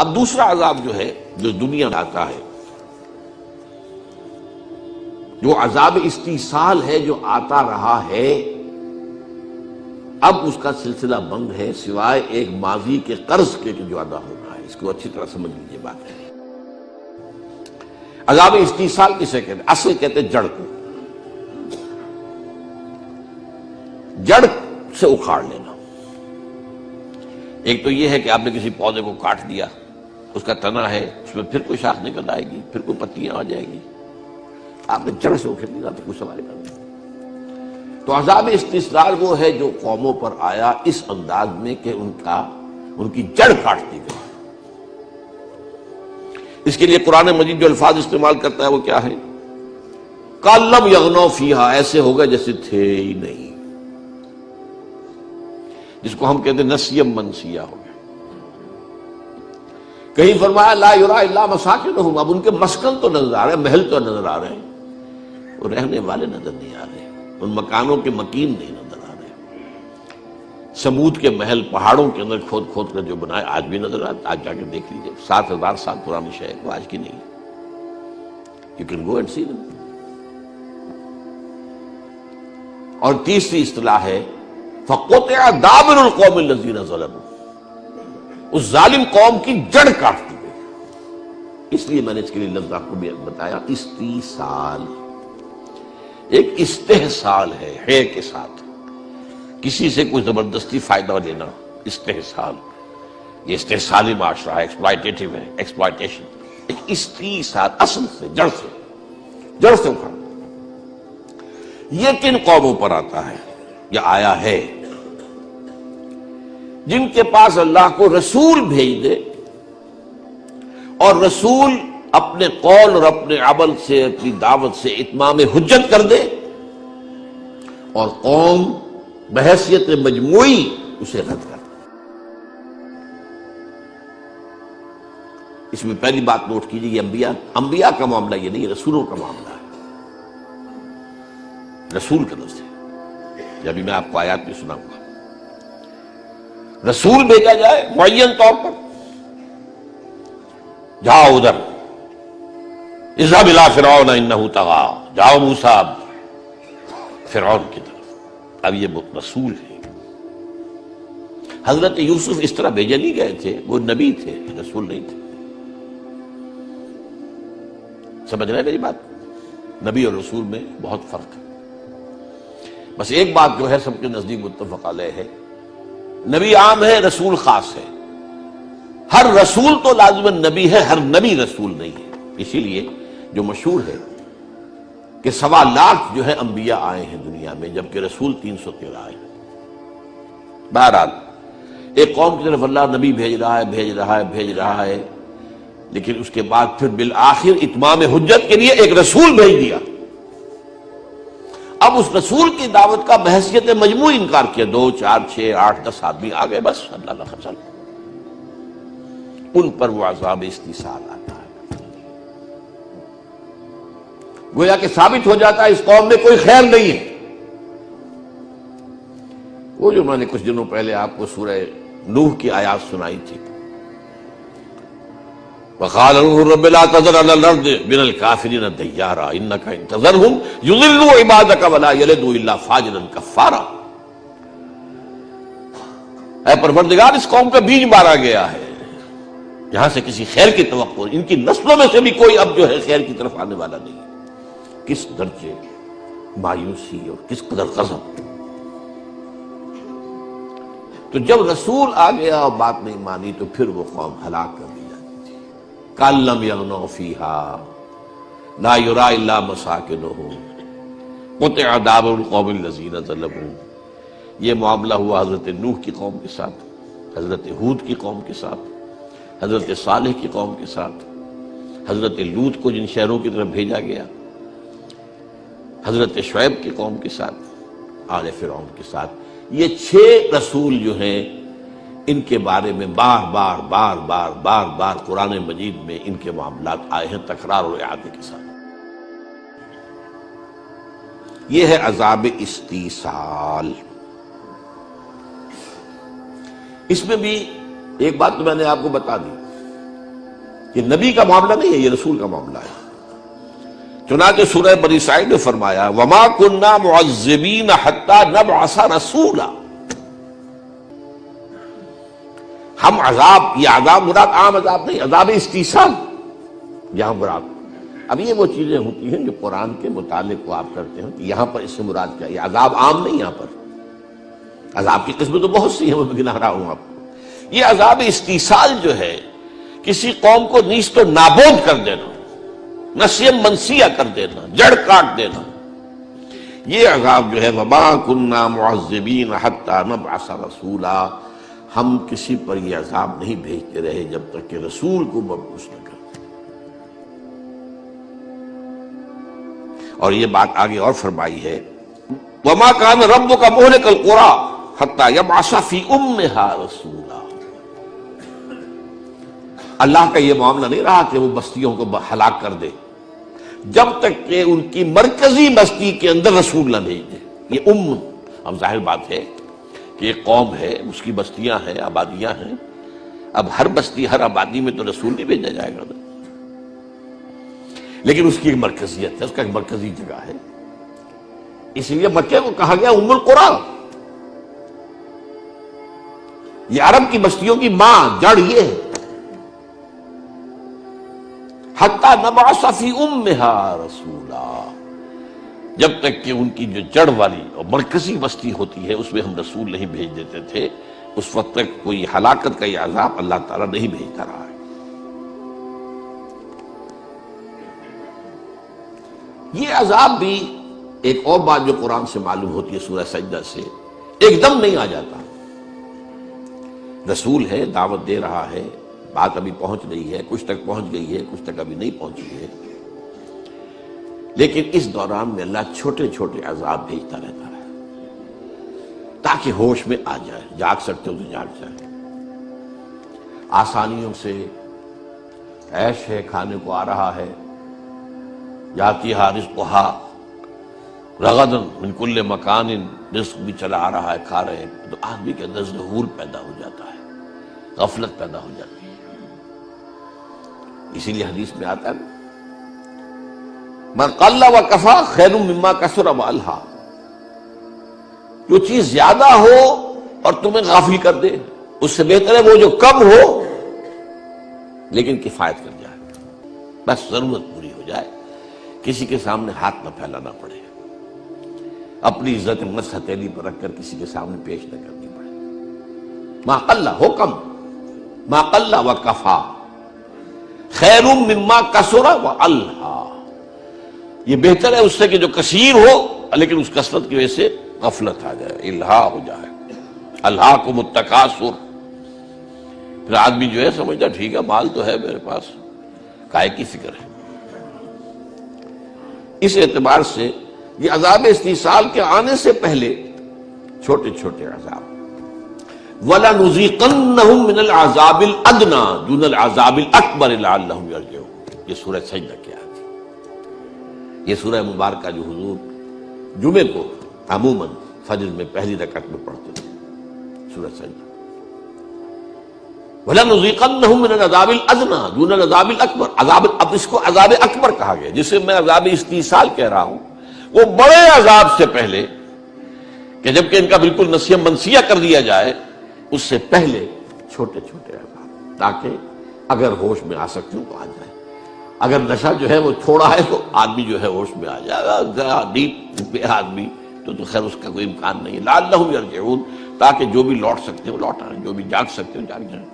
اب دوسرا عذاب جو ہے جو دنیا میں آتا ہے، جو عذاب استیصال ہے جو آتا رہا ہے، اب اس کا سلسلہ بند ہے سوائے ایک ماضی کے قرض کے جو ادا ہو رہا ہے۔ اس کو اچھی طرح سمجھ لیجیے بات ہے۔ عذاب استیصال کسے کہتے ہیں؟ اصل کہتے ہیں جڑ کو، جڑ سے اکھاڑ لینا۔ ایک تو یہ ہے کہ آپ نے کسی پودے کو کاٹ دیا، اس کا تنا ہے، اس میں پھر کوئی شاخ نکل آئے گی، پھر کوئی پتیاں آ جائے گی، آپ نے جڑ سے اکھیڑ لیا تو کوئی سوال نہیں۔ تو عذاب استیصال وہ ہے جو قوموں پر آیا اس انداز میں کہ ان کی جڑ کاٹ دی گئی۔ اس کے لیے قرآن مجید جو الفاظ استعمال کرتا ہے وہ کیا ہے؟ کَلَّمْ يَغْنَوْا فِيهَا، ایسے ہوگا جیسے تھے ہی نہیں، جس کو ہم کہتے ہیں نسیم منسیہ ہو گیا۔ کہیں فرمایا لا یرا الا مساکنہم، اب ان کے مسکن تو نظر آ رہے ہیں، محل تو نظر آ رہے ہیں، وہ رہنے والے نظر نہیں آ رہے، ان مکانوں کے مکین نہیں نظر آ رہے۔ سمود کے محل پہاڑوں کے اندر کھود کھود کر جو بنائے آج بھی نظر آتے، آج جا کے دیکھ لیجیے، 7000 سال پرانی شے ہے، وہ آج کی نہیں ہے۔ یو کین گو اینڈ سی دم۔ اور تیسری اصطلاح ہے فَقُطِعَ دَابِرُ الْقَوْمِ الَّذِينَ ظَلَمُوا، اس ظالم قوم کی جڑ کاٹ دی گئی۔ اس لیے میں نے اس کے لیے لفظ آپ کو بھی بتایا، استیصال۔ ایک استحصال ہے کے ساتھ، کسی سے کوئی زبردستی فائدہ لینا، استحصال۔ یہ استحصالی معاشرہ ہے، ایکسپلائٹیٹو ہے، ایکسپلائٹیشن۔ ایک استیصال، اصل سے، جڑ سے اکھاڑ۔ یہ کن قوموں پر آتا ہے یا آیا ہے؟ جن کے پاس اللہ کو رسول بھیج دے اور رسول اپنے قول اور اپنے عمل سے، اپنی دعوت سے اتمام حجت کر دے، اور قوم بحیثیت مجموعی اسے رد کر دے۔ اس میں پہلی بات نوٹ کیجیے، یہ انبیاء کا معاملہ یہ نہیں، رسولوں کا معاملہ ہے۔ رسول کا لفظ ہے، جبھی میں آپ کو آیات بھی سناؤں گا۔ رسول بھیجا جائے معین طور پر، جاؤ ادھر، اذهب الى فرعون انه طغى، جاؤ موسیٰ فرعون کی طرف۔ اب یہ رسول ہے۔ حضرت یوسف اس طرح بھیجے نہیں گئے تھے، وہ نبی تھے، رسول نہیں تھے۔ سمجھ رہے ہیں میری بات؟ نبی اور رسول میں بہت فرق ہے۔ بس ایک بات جو ہے سب کے نزدیک متفق علیہ ہے، نبی عام ہے، رسول خاص ہے۔ ہر رسول تو لازماً نبی ہے، ہر نبی رسول نہیں ہے۔ اسی لیے جو مشہور ہے کہ 1.25 لاکھ جو ہے انبیاء آئے ہیں دنیا میں، جبکہ رسول 313 آئے ہیں۔ بہرحال ایک قوم کی طرف اللہ نبی بھیج رہا ہے، لیکن اس کے بعد پھر بالآخر اتمام حجت کے لیے ایک رسول بھیج دیا۔ اب اس رسول کی دعوت کا بحیثیت مجموعی انکار کیا، 2 4 6 8 10 آدمی آ گئے، بس اللہ خچل، ان پر وہ عذاب استیصال آتا ہے۔ گویا کہ ثابت ہو جاتا ہے اس قوم میں کوئی خیر نہیں ہے۔ وہ جو میں نے کچھ دنوں پہلے آپ کو سورہ نوح کی آیات سنائی تھی، وقال نوح رب لا تذر على الارض من الكافرين ديارا انك ان تذرهم يضلوا عبادك ولا يلدوا الا فاجرا كفارا۔ اے پروردگار، اس قوم کا بیج مارا گیا ہے، یہاں سے کسی خیر کی توقع، ان کی نسلوں میں سے بھی کوئی اب جو ہے خیر کی طرف آنے والا نہیں۔ کس درجے مایوسی اور کس قدر غضب۔ تو جب رسول آ گیا اور بات نہیں مانی تو پھر وہ قوم ہلاک کر دی جاتی تھی۔ کَلَّمْ يَغْنَوْا فِيهَا لَا يُرَىٰ إِلَّا مَسَاكِنُهُمْ قُطِعَ دَابِرُ الْقَوْمِ الَّذِينَ ظَلَمُوا۔ یہ معاملہ ہوا حضرت نوح کی قوم کے ساتھ، حضرت ہود کی قوم کے ساتھ، حضرت صالح کی قوم کے ساتھ، حضرت لوط کو جن شہروں کی طرف بھیجا گیا، حضرت شعیب کی قوم کے ساتھ، آل فرعون کے ساتھ۔ یہ 6 رسول جو ہیں، ان کے بارے میں بار بار قرآن مجید میں ان کے معاملات آئے ہیں تکرار اور اعادے کے ساتھ۔ یہ ہے عذاب استیصال۔ اس میں بھی ایک بات تو میں نے آپ کو بتا دی یہ نبی کا معاملہ نہیں ہے، یہ رسول کا معاملہ ہے۔ چنانچہ سورہ بنی اسرائیل نے فرمایا وما كنا معذبین حتی نبعث رسولا، ہم عذاب، یہ عذاب مراد عام عذاب نہیں، عذاب استیصال یہاں مراد۔ اب یہ وہ چیزیں ہوتی ہیں جو قرآن کے متعلق کو آپ کرتے ہیں کہ یہاں پر اس سے مراد کیا، یہ عذاب عام نہیں، یہاں پر عذاب کی قسمیں تو بہت سی ہیں، میں گنا رہا ہوں آپ کو۔ یہ عذاب استیصال جو ہے کسی قوم کو نیست و نابود کر دینا، نسیہ منسیہ کر دینا، جڑ کاٹ دینا، یہ عذاب جو ہے وما كنا معذبین حتی نبعث رسولا، ہم کسی پر یہ عذاب نہیں بھیجتے رہے جب تک کہ رسول کو مبعوث نہ کرتے۔ اور یہ بات آگے اور فرمائی ہے وما كان ربك مهلك القرى حتى يبعث في امها رسولا، اللہ کا یہ معاملہ نہیں رہا کہ وہ بستیوں کو ہلاک کر دے جب تک کہ ان کی مرکزی بستی کے اندر رسول نہ بھیج دے۔ یہ اب ظاہر بات ہے کہ ایک قوم ہے، اس کی بستیاں ہیں، آبادیاں ہیں، اب ہر بستی ہر آبادی میں تو رسول نہیں بھیجا جائے گا، لیکن اس کی ایک مرکزیت ہے، اس کا ایک مرکزی جگہ ہے، اس لیے مکہ کو کہا گیا ام القرى، یہ عرب کی بستیوں کی ماں، جڑ یہ ہے۔ حتی نبعث فی امها رسولا، جب تک کہ ان کی جو جڑ والی اور مرکزی بستی ہوتی ہے اس میں ہم رسول نہیں بھیج دیتے تھے، اس وقت تک کوئی ہلاکت کا یہ عذاب اللہ تعالیٰ نہیں بھیجتا رہا ہے۔ یہ عذاب بھی ایک اور بات جو قرآن سے معلوم ہوتی ہے سورہ سجدہ سے، ایک دم نہیں آ جاتا۔ رسول ہے، دعوت دے رہا ہے، بات ابھی پہنچ رہی ہے، کچھ تک پہنچ گئی ہے، کچھ تک ابھی نہیں پہنچی ہے، لیکن اس دوران میں اللہ چھوٹے چھوٹے عذاب بھیجتا رہتا ہے تاکہ ہوش میں آ جائے، جاگ سکتے ہو تو جاگ جائے۔ آسانیوں سے عیش ہے، کھانے کو آ رہا ہے، یاتیہا رزقہا رغداً من کل مکان، رزق بھی چلا آ رہا ہے، کھا رہے ہیں، تو آدمی کے اندر ظہور پیدا ہو جاتا ہے، غفلت پیدا ہو جاتی ہے۔ اسی لیے حدیث میں آتا ہے من قل وکفا خیر مما کثر والہا، جو چیز زیادہ ہو اور تمہیں غافل کر دے اس سے بہتر ہے وہ جو کم ہو لیکن کفایت کر جائے، بس ضرورت پوری ہو جائے، کسی کے سامنے ہاتھ نہ پھیلانا پڑے، اپنی عزت نفس ہتھیلی پر رکھ کر کسی کے سامنے پیش نہ کرنی پڑے۔ ما قل ہو کم، ما قل وکفا خیر مما کثر والہا، یہ بہتر ہے اس سے کہ جو کثیر ہو لیکن اس کثرت کی وجہ سے غفلت آ جائے، الہا ہو جائے، الہاکم التکاثر، پھر آدمی جو ہے سمجھتا ٹھیک ہے مال تو ہے میرے پاس، کائے کی فکر ہے۔ اس اعتبار سے یہ عذاب استیصال کے آنے سے پہلے چھوٹے چھوٹے عذاب، وَلَنُذِيقَنَّهُم مِّنَ الْعَذَابِ الْأَدْنَىٰ دُونَ الْعَذَابِ الْأَكْبَرِ لَعَلَّهُمْ يَرْجِعُونَ، یہ سورہ سجدہ کی آیت ہے۔ یہ سورہ مبارکہ جو حضور جمعے کو عموماً فجر میں پہلی رکعت میں پڑھتے تھے، سورہ سجدہ۔ وَلَنُذِيقَنَّهُم مِّنَ الْعَذَابِ الْأَدْنَىٰ دُونَ الْعَذَابِ الْأَكْبَرِ، عذاب، اب اس کو عذاب اکبر کہا گیا، جسے میں عذاب استیصال کہہ رہا ہوں، وہ بڑے عذاب سے پہلے کہ جبکہ ان کا بالکل نسیہ منسیہ کر دیا جائے، اس سے پہلے چھوٹے چھوٹے عذاب، تاکہ اگر ہوش میں آ سکتے ہوں تو آ جائے، اگر نشہ جو ہے وہ تھوڑا ہے تو آدمی جو ہے ہوش میں آ جائے گا، ڈیپ پہ آدمی تو خیر اس کا کوئی امکان نہیں ہے، لعلہم یرجعون، تاکہ جو بھی لوٹ سکتے ہو لوٹ آئیں، جو بھی جاگ سکتے ہو جاگ جائیں۔